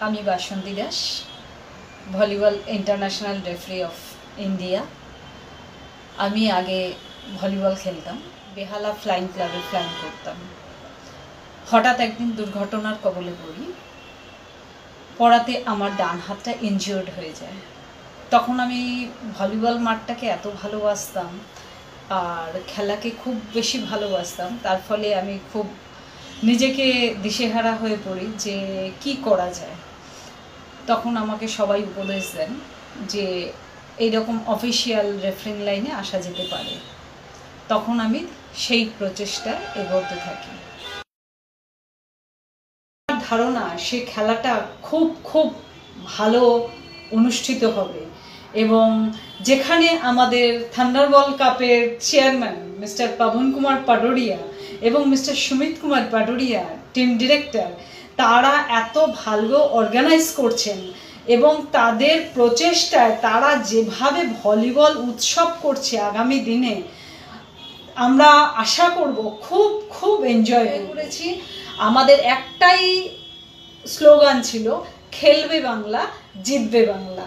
আমি Basanti Das, volleyball international referee of India. আমি আগে ভলিবল খেলতাম, বেহালা ফ্লাইং ক্লাবে ফ্লাইং করতাম। হঠাৎ একদিন দুর্ঘটনার কবলে পড়ি, পড়াতে আমার ডান হাতটা ইনজিওর্ড হয়ে যায়। তখন আমি ভলিবল মাঠটাকে এত ভালোবাসতাম আর খেলাকে খুব বেশি ভালোবাসতাম, তার ফলে আমি খুব নিজেকে দিশেহারা হয়ে পড়ি যে কি করা যায়। তখন আমাকে সবাই উপদেশ দেন যে এইরকম অফিসিয়াল রেফারিং লাইনে আসা যেতে পারে। তখন আমি সেই প্রচেষ্টায় এগোতে থাকি। ধারণা সে খেলাটা খুব খুব ভালো অনুষ্ঠিত হবে এবং যেখানে আমাদের থান্ডারবল কাপের চেয়ারম্যান মিস্টার পাবন কুমার পাটোরিয়া এবং mister Sumit Kumar Patoria team director, তারা এত ভালো অর্গানাইজ করছেন এবং তাদের প্রচেষ্টায় তারা যেভাবে ভলিবল উৎসব করছে আগামী দিনে, আমরা আশা করব খুব খুব এনজয় করেছি। আমাদের একটাই স্লোগান ছিল, খেলবে বাংলা, জিতবে বাংলা।